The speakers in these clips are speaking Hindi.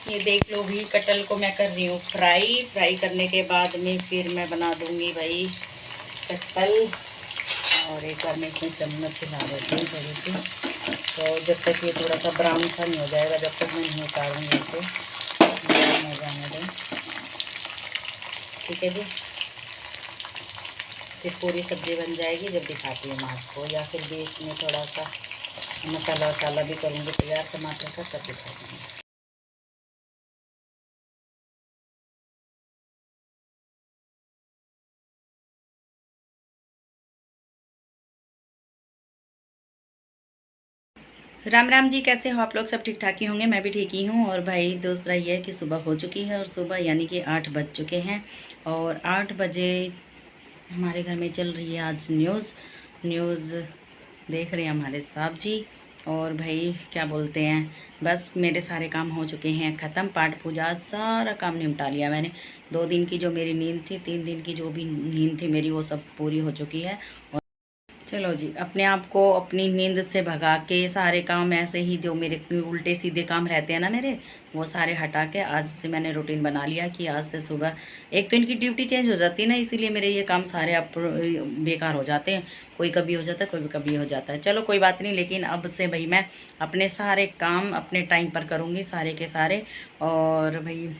ये देख लो भी, कटहल को मैं कर रही हूँ फ्राई करने के बाद में फिर मैं बना दूँगी भाई कटहल। और एक बार मैं इसमें चम्मच हिला देती हूँ थोड़ी सी, तो जब तक ये थोड़ा सा ब्राउन सा नहीं हो जाएगा जब तक मैं नहीं उतारूँगी इसे, ब्राउन हो जाने दें। ठीक है जी, फिर पूरी सब्ज़ी बन जाएगी जब दिखाती हूँ मैं आपको, या फिर बीच में थोड़ा सा मसाला वसाला भी करूँगी तैयार टमाटर का, तब दिखा दूँगी। राम राम जी, कैसे हो आप लोग? सब ठीक ठाक ही होंगे, मैं भी ठीक ही हूँ। और भाई दूसरा ये है कि सुबह हो चुकी है, और सुबह यानी कि 8 बज चुके हैं, और 8 बजे हमारे घर में चल रही है आज न्यूज़ देख रहे हैं हमारे साहब जी। और भाई क्या बोलते हैं, बस मेरे सारे काम हो चुके हैं ख़त्म, पाठ पूजा सारा काम निपटा लिया मैंने। 2 दिन की जो मेरी नींद थी, 3 दिन की जो भी नींद थी मेरी, वो सब पूरी हो चुकी है। चलो जी, अपने आप को अपनी नींद से भगा के सारे काम ऐसे ही जो मेरे उल्टे सीधे काम रहते हैं ना मेरे, वो सारे हटा के आज से मैंने रूटीन बना लिया कि आज से सुबह, एक तो इनकी ड्यूटी चेंज हो जाती है ना, इसीलिए मेरे ये काम सारे अब बेकार हो जाते हैं। कोई कभी हो जाता है, कोई कभी हो जाता है। चलो कोई बात नहीं, लेकिन अब से भाई मैं अपने सारे काम अपने टाइम पर करूँगी, सारे के सारे। और भाई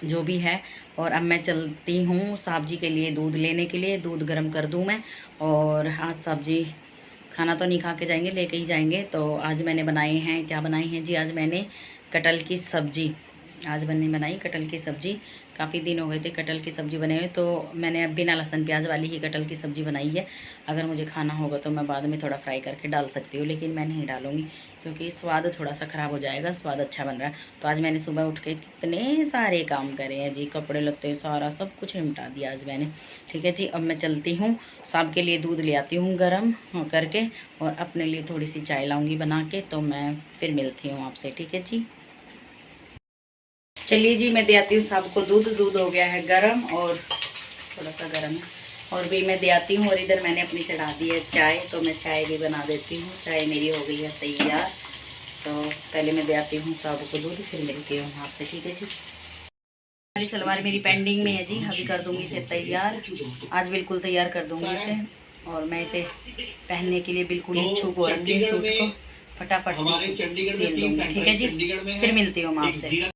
जो भी है, और अब मैं चलती हूँ साहब जी के लिए दूध लेने के लिए, दूध गर्म कर दूँ मैं। और आज साहब जी खाना तो नहीं खा के जाएंगे, लेके ही जाएंगे। तो आज मैंने बनाए हैं, क्या बनाई हैं जी, आज मैंने कटहल की सब्ज़ी, आज मैंने बनाई कटहल की सब्ज़ी। काफ़ी दिन हो गए थे कटहल की सब्ज़ी बने हुए, तो मैंने अब बिना लहसुन प्याज वाली ही कटहल की सब्ज़ी बनाई है। अगर मुझे खाना होगा तो मैं बाद में थोड़ा फ्राई करके डाल सकती हूँ, लेकिन मैं नहीं डालूँगी क्योंकि स्वाद थोड़ा सा ख़राब हो जाएगा, स्वाद अच्छा बन रहा है। तो आज मैंने सुबह उठ के कितने सारे काम करे हैं जी, कपड़े लत्ते सारा सब कुछ निपटा दिया आज मैंने। ठीक है जी, अब मैं चलती हूँ, साहब के लिए दूध ले आती हूँ गर्म करके, और अपने लिए थोड़ी सी चाय लाऊंगी बना के, तो मैं फिर मिलती हूँ आपसे। ठीक है जी, चलिए जी, मैं दे आती हूँ साहब को दूध हो गया है गर्म, और थोड़ा सा गर्म है, और भी मैं दे आती हूँ। और इधर मैंने अपनी चढ़ा दी है चाय, तो मैं चाय भी बना देती हूँ। चाय मेरी हो गई है तैयार, तो पहले मैं दे आती हूँ साहब को दूध, फिर मिलती हूँ आपसे। ठीक है जी, वाली सलवार मेरी पेंडिंग में है जी, अभी कर दूँगी इसे तैयार, आज बिल्कुल तैयार कर दूँगी इसे। और मैं इसे पहनने के लिए बिल्कुल इच्छुक हो रखी हूँ, सूट को फटाफट से सिल दूँगी। ठीक है जी, फिर मिलती हूँ मैं आपसे,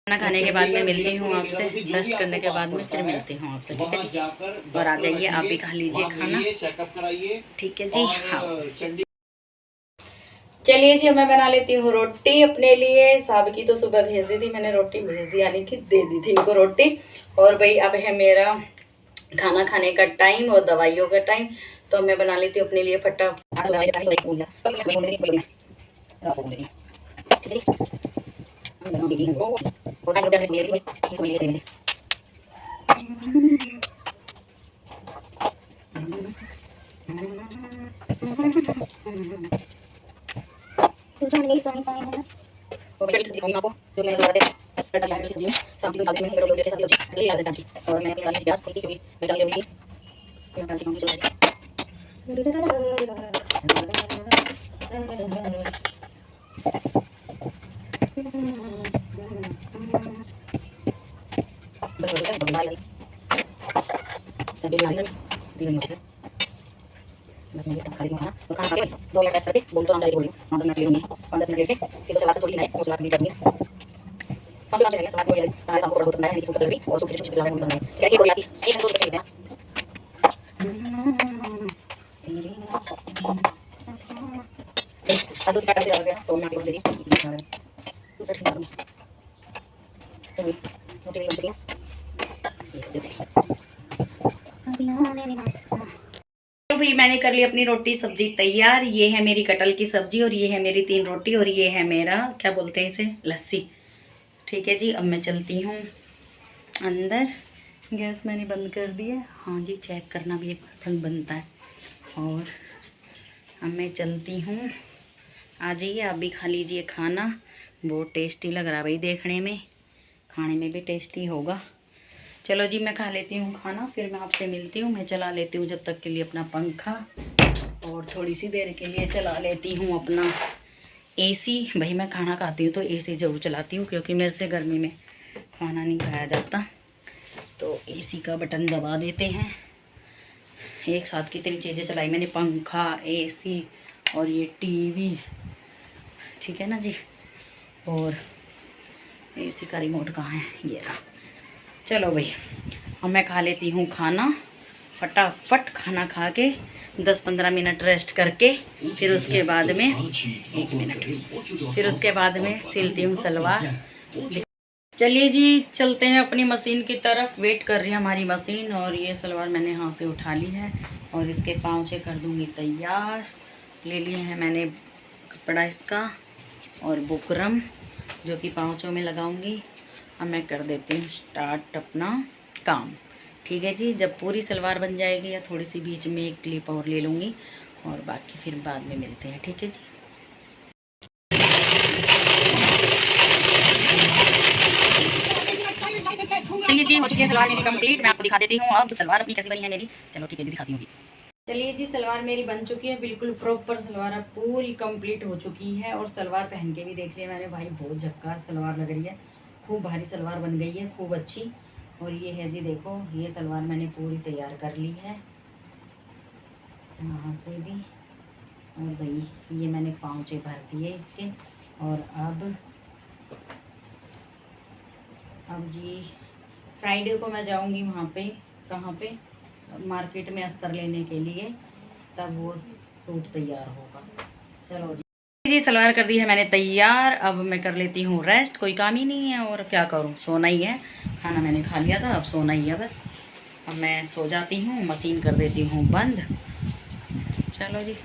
खाना खाने के बाद में मिलती हूँ आपसे, रेस्ट करने के बाद में फिर मिलती हूँ आपसे। ठीक है जी, और आ जाइए आप भी खा लीजिए खाना। ठीक है जी, हाँ। चलिए जी, मैं बना लेती हूँ रोटी अपने लिए। साहब की तो सुबह भेज दी थी मैंने, रोटी भेज दी, यानी कि दे दी थी इनको रोटी। और भाई अब है मेरा खाना खाने का टाइम और दवाइयों का टाइम, तो मैं बना लेती हूँ अपने लिए बस मैं खा रही हूँ खाना, तो खाना खा के 2 मिनट रेस्ट करके बोल तो डायरेक्ट बोल रही हूँ, 5-10 मिनट लूँगी, 5-10 मिनट लेके फिर तो सलाद थोड़ी है, वो सलाद भी कर दूँगी। काफ़ी काम चलेगा, सलाद हो जाएगी, हमारे सामने बहुत पसंद है, इसको कलर भी और सूखी छोटी सलाद बहुत पसंद है। क्या ये कोई आती एक दो बच्चे हैं अब दूध कैसे आ गया तो मैं आपको दे दी दूसरा ठीक करूँगी, तो रोटी भी बन चुकी है। तो भाई मैंने कर ली अपनी रोटी सब्जी तैयार। ये है मेरी कटहल की सब्जी, और ये है मेरी 3 रोटी, और ये है मेरा क्या बोलते हैं इसे, लस्सी। ठीक है जी, अब मैं चलती हूँ अंदर। गैस मैंने बंद कर दी है, हाँ जी, चेक करना भी एक बर्तन बनता है। और अब मैं चलती हूँ, आ जाइए आप भी खा लीजिए खाना, बहुत टेस्टी लग रहा है भाई, देखने में खाने में भी टेस्टी होगा। चलो जी, मैं खा लेती हूँ खाना, फिर मैं आपसे मिलती हूँ। मैं चला लेती हूँ जब तक के लिए अपना पंखा, और थोड़ी सी देर के लिए चला लेती हूँ अपना एसी, भाई मैं खाना खाती हूँ तो एसी ज़रूर चलाती हूँ, क्योंकि मेरे से गर्मी में खाना नहीं खाया जाता। तो एसी का बटन दबा देते हैं। एक साथ कितनी चीज़ें चलाई मैंने, पंखा, एसी और ये टीवी, ठीक है ना जी। और एसी का रिमोट कहाँ है, ये रहा। चलो भाई, अब मैं खा लेती हूँ खाना। फटाफट खाना खा के 10-15 मिनट रेस्ट करके फिर उसके बाद में 1 मिनट, फिर उसके बाद में सिलती हूँ सलवार। चलिए जी, चलते हैं अपनी मशीन की तरफ। वेट कर रही है हमारी मशीन। और ये सलवार मैंने यहाँ से उठा ली है और इसके पाँचे कर दूँगी तैयार। ले लिए हैं मैंने कपड़ा इसका और बुकरम, जो कि पाँचों में लगाऊंगी। अब मैं कर देती हूँ स्टार्ट अपना काम, ठीक है जी। जब पूरी सलवार बन जाएगी या थोड़ी सी बीच में एक क्लिप और ले लूँगी, और बाकी फिर बाद में मिलते हैं, ठीक है जी। चलिए जी, हो चुकी है सलवार मेरी कंप्लीट। मैं आपको दिखा देती हूँ अब सलवार अपनी कैसी बनी है मेरी। चलो ठीक है जी, दिखाती हूँ। चलिए जी, सलवार मेरी बन चुकी है, बिल्कुल प्रॉपर सलवार अब पूरी कंप्लीट हो चुकी है। और सलवार पहन के भी देख लिया मैंने, भाई बहुत झक्कास सलवार लग रही है, खूब भारी सलवार बन गई है, खूब अच्छी। और ये है जी, देखो ये सलवार मैंने पूरी तैयार कर ली है यहाँ से भी। और भाई ये मैंने पाँचे भर दिए इसके। और अब जी फ्राइडे को मैं जाऊंगी वहाँ पे, कहाँ पे, मार्केट में अस्तर लेने के लिए, तब वो सूट तैयार होगा। चलो जी, सलवार कर दी है मैंने तैयार। अब मैं कर लेती हूँ रेस्ट, कोई काम ही नहीं है और क्या करूँ, सोना ही है। खाना मैंने खा लिया था, अब सोना ही है बस। अब मैं सो जाती हूँ, मशीन कर देती हूँ बंद। चलो जी,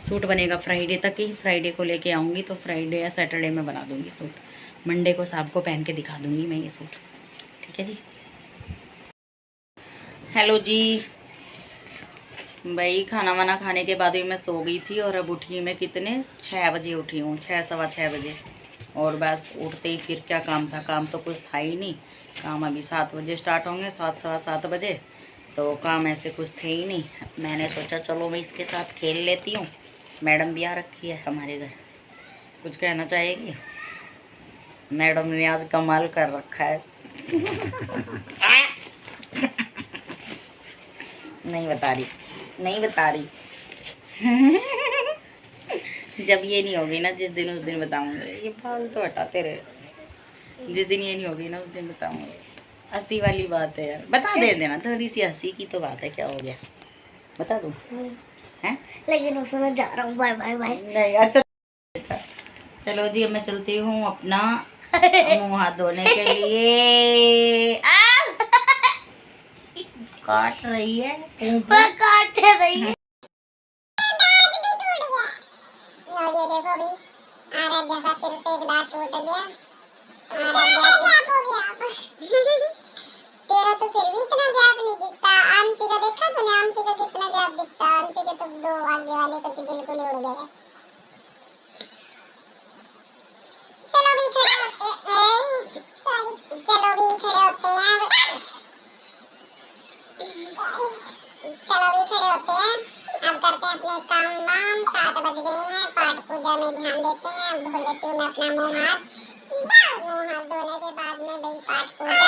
सूट बनेगा फ्राइडे तक ही। फ्राइडे को लेके आऊँगी तो फ्राइडे या सैटरडे में बना दूँगी सूट। मंडे को साहब को पहन के दिखा दूँगी मैं ये सूट, ठीक है जी। हेलो जी, भाई खाना वाना खाने के बाद ही मैं सो गई थी और अब उठी मैं कितने, 6 बजे उठी हूँ, 6 सवा 6 बजे। और बस उठते ही फिर क्या काम था, काम तो कुछ था ही नहीं। काम अभी 7 बजे स्टार्ट होंगे, 7 सवा 7 बजे। तो काम ऐसे कुछ थे ही नहीं। मैंने सोचा चलो मैं इसके साथ खेल लेती हूँ। मैडम भी आ रखी है हमारे घर, कुछ कहना चाहेगी? मैडम ने आज कमाल कर रखा है। नहीं बता रही, नहीं बता रही। जब ये नहीं होगी ना जिस दिन, उस दिन बताऊंगी। ये फालतू तो हटाते रहे। जिस दिन ये नहीं होगी ना उस दिन बताऊंगी। हंसी वाली बात है यार, बता दे देना, थोड़ी सी हंसी की तो बात है, क्या हो गया बता दूं? हैं? लेकिन उसमें मैं जा रहा हूँ, बाय बाय बाय। नहीं अच्छा, चलो जी, अब मैं चलती हूँ अपना मुँह हाथ धोने के लिए। काट रही है, काट रही है। और ये देखो अभी आराध्या का फिर से एक दांत टूट गया। आराध्या हो गया। तेरा तो फिर भी इतना गैप नहीं दिखता। आंटी का देखा तूने, आंटी का कितना गैप दिखता। आंटी के तो 2 आगे वाले तो बिल्कुल ही उड़ गए। चलो भी खड़े होते हैं, चलो भी खड़े होते हैं, चलो भी खड़े होते हैं। अब करते हैं अपने काम वाम। 7 बज गए हैं, पाठ पूजा में ध्यान देते हैं। अब धो लेती हूँ मैं अपना मुँह हाथ। मुँह हाथ धोने के बाद में भाई पाठ पूजा,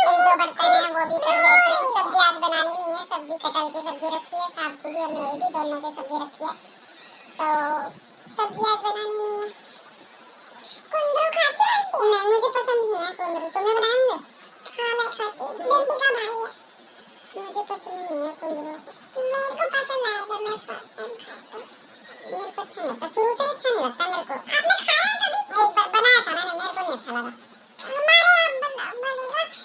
1-2 बर्तन है वो भी कर देती हूँ। सब्जी आज बनानी नहीं है, सब्जी कटहल की सब्जी रखी है, साहब की भी और मेरी भी, दोनों की सब्जी रखी है। तो सब्जी आज बनानी नहीं है। कुंदरू खाती है? नहीं, मुझे पसंद नहीं है कुंदरू। तुम्हें बनाएंगे? हाँ मैं खाती हूँ, बेटी का भाई है। मुझे पसंद नहीं है कुंदरू। मेरे को पसंद आया जब मैं फर्स्ट टाइम खाई तो। मेरे को अच्छा नहीं लगता, शुरू से अच्छा नहीं लगता मेरे को। आपने खाया कभी? एक बार बनाया था मैंने, मेरे को नहीं अच्छा लगा। हमारे यहाँ बनेगा एक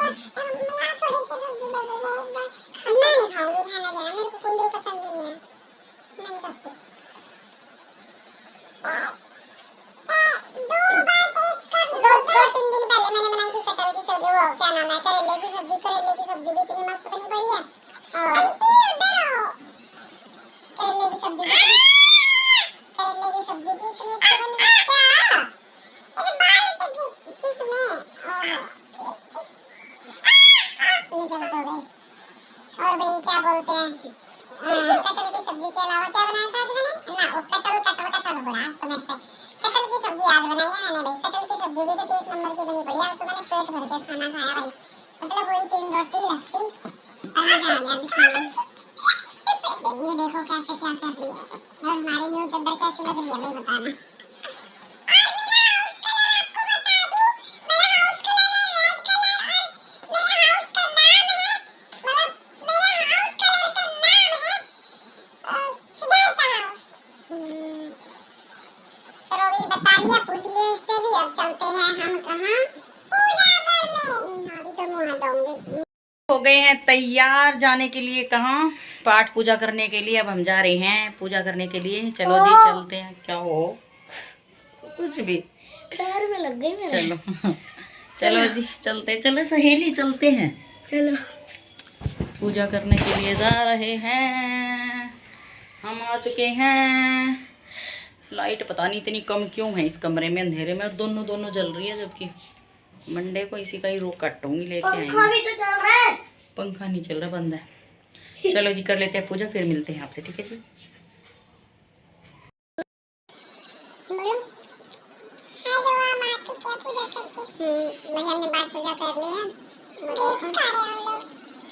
बार, थोड़ी सी सब्जी बनेगा एक बार। मैं नहीं खाऊंगी, खाने देना, मेरे को कुंदरू पसंद ही नहीं है, मैं नहीं खाती। दो-तीन दिन पहले मैंने बनाई थी कटहल की सब्जी, वो क्या नाम है, करेले की सब्जी। करेले की सब्जी भी इतनी मस्त बनी पड़ी है। और करेले की सब्जी भी, करेले की सब्जी भी इतनी अच्छी बनी है। क्या? अरे बाल टकी किसमें? निकल तो गई। और भाई क्या बोलते हैं, कटहल की सब्जी के अलावा क्या बनाया था आज मैंने? ना वो कटहल कटहल कटहल साल हो रहा है तो मेरे से कटहल की सब्जी आज बनाई है मैंने भाई। कटहल की सब्जी भी तो 1 नंबर की बनी बढ़िया, तो मैंने पेट भर के खाना खाया भाई। मतलब वही 3 रोटी लस्सी और मजा आ गया खाने में। ये देखो कैसे क्या कर रही है, और हमारी न्यू चद्दर कैसी लग रही है भाई बताना। बताइए पूछ लिए इससे भी, अब चलते हैं हम कहाँ पूजा करने। अभी तो मुँह धोऊंगी। हो गए हैं तैयार जाने के लिए, कहाँ, पाठ पूजा करने के लिए। अब हम जा रहे हैं पूजा करने के लिए। चलो जी चलते हैं। क्या हो, कुछ भी पैर में लग गई मेरे। चलो चलो जी चलते, चलो सहेली चलते हैं। चलो पूजा करने के लिए जा रहे हैं, हम आ चुके हैं। लाइट पता नहीं इतनी कम क्यों है इस कमरे में, अंधेरे में, और दोनों दोनों जल रही है, जबकि मंडे को इसी का ही रोक काटूंगी, लेके आएंगे। पंखा भी तो चल रहा है। पंखा नहीं चल रहा, बंद है। चलो जी कर लेते हैं पूजा, फिर मिलते हैं आपसे, ठीक है जी। भैया हमने बात पूजा कर ली है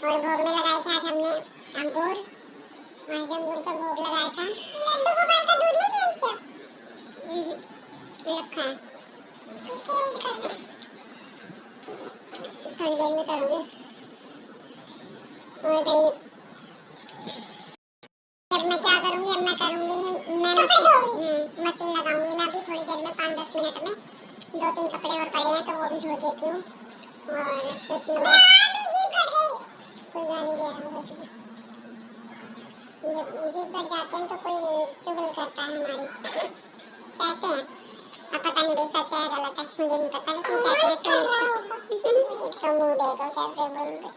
और भोग में लगाया था आज हमने अंगूर। आज अंगूर का भोग लगाया था। लड्डू गोपाल का दूध नहीं चेंज किया, रखा है तो चेंज कर दो, थोड़ी देर में करूँगी। और भाई अब मैं क्या करूँगी, अब मैं करूँगी, मैं मशीन लगाऊंगी। मैं अभी थोड़ी देर में 5-10 मिनट में 2-3 कपड़े और पड़े हैं तो वो भी धो देती हूँ। और कोई गाली दे रहा हूँ, जीप पर जाते हैं तो कोई चुगली करता है हमारी, कहते हैं। अब पता नहीं भाई सच है गलत है, मुझे नहीं पता, लेकिन कहते हैं। तो मुँह देखो कैसे बोलते।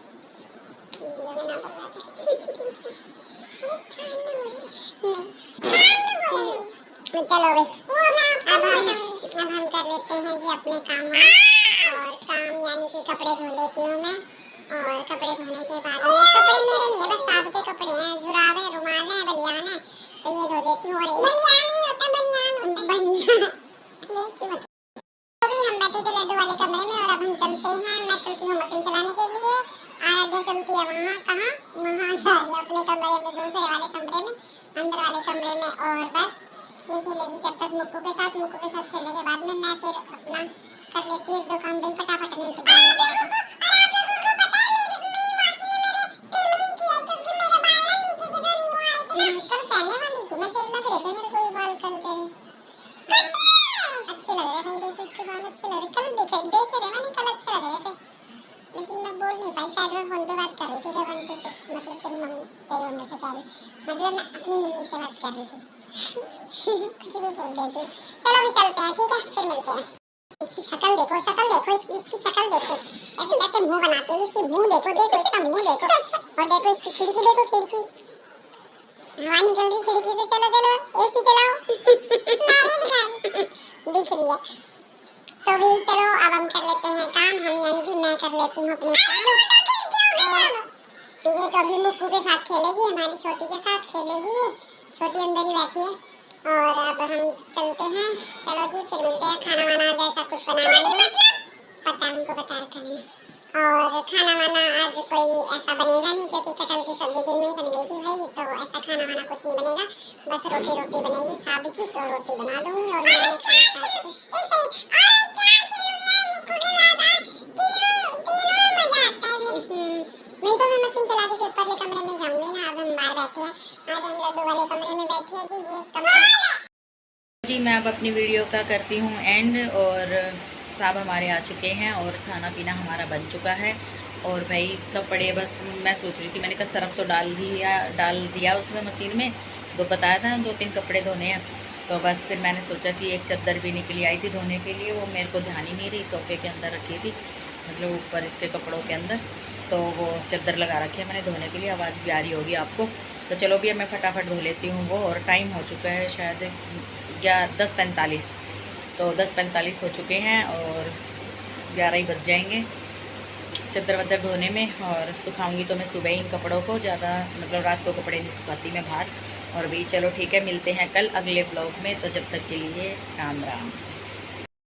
चलो भाई अब हम कर लेते हैं जी अपने काम। और काम यानी कि कपड़े धो लेती हूँ मैं। और कपड़े धोने के बाद में, कपड़े मेरे नहीं है, बस साहब के कपड़े हैं, जुराब है, रुमाल है, बनियान है, तो ये धो देती हूँ। और बनियान नहीं होता, बनियान अभी हम बैठे थे लड्डू वाले कमरे में, और अब हम चलते हैं। मैं चलती हूँ मशीन चलाने के लिए, आराध्या चलती है वहाँ, कहाँ, वहाँ जा रही है अपने कमरे में, दूसरे वाले कमरे में, अंदर वाले कमरे में। और बस ये खेलेगी जब तक मुक्कू के साथ। मुक्कू के साथ खेलने के बाद में मैं फिर अपना कर लेती हूँ 1-2 काम, दिन फटाफट मिल सकता है। लेकिन मैं बोल नहीं पाई, शायद मैं फोन पे बात कर रही थी जब आंटी से, मतलब तेरी मम्मी, तेरी मम्मी से कह रही, मतलब मैं अपनी मम्मी से बात कर रही थी। कुछ भी बोल देती हूँ। चलो भी चलते हैं, ठीक है, फिर मिलते हैं। इसकी शक्ल देखो, शक्ल देखो, इसकी शक्ल देखो, ऐसे कैसे मुंह बनाते हैं। इसकी मुंह देखो, देखो इसका मुंह देखो, और देखो इसकी खिड़की देखो, खिड़की हवा निकल रही खिड़की से। चलो चलो एसी चलाओ। दिख रही है तो भी चलो अब हम कर लेते हैं काम। हम यानी कि मैं कर लेती हूँ अपने काम। ये तो अभी मुक्कू के साथ खेलेगी, हमारी छोटी के साथ खेलेगी, छोटी अंदर ही बैठी है। और अब हम चलते हैं, चलो जी फिर मिलते हैं। खाना वाना जैसा कुछ बनाना नहीं पता, हमको बता रखा नहीं। और खाना वाना आज कोई ऐसा बनेगा नहीं, क्योंकि कटहल की सब्जी दिन में ही बन गई थी भाई, तो ऐसा खाना वाना कुछ नहीं बनेगा। बस रोटी रोटी बनेगी साब की, तो रोटी बना दूंगी। और नहीं तो मैं मशीन चला के ऊपर वाले कमरे में जाऊंगी ना। अब हम बाहर बैठे हैं, आज हम लड्डू वाले कमरे में बैठे हैं जी। ये कमरा जी मैं अब अपनी वीडियो का करती हूँ एंड। और साहब हमारे आ चुके हैं और खाना पीना हमारा बन चुका है। और भाई कपड़े बस मैं सोच रही थी, मैंने कहा सरफ तो डाल दिया उसमें मशीन में, तो बताया था 2-3 कपड़े धोने हैं। तो बस फिर मैंने सोचा कि एक चादर भी निकली आई थी धोने के लिए, वो मेरे को ध्यान ही नहीं रही, सोफ़े के अंदर रखी थी, मतलब ऊपर इसके कपड़ों के अंदर, तो वो चादर लगा रखी है मैंने धोने के लिए। आवाज़ भी आ रही होगी आपको, तो चलो भी अब मैं फटाफट धो लेती हूँ वो। और टाइम हो चुका है शायद 10:45, तो 10:45 हो चुके हैं और 11 ही बज जाएंगे चादर वदर धोने में। और सुखाऊंगी तो मैं सुबह इन कपड़ों को, ज़्यादा मतलब रात को कपड़े नहीं सुखाती मैं बाहर। और भी चलो ठीक है, मिलते हैं कल अगले ब्लॉग में। तो जब तक के लिए राम राम।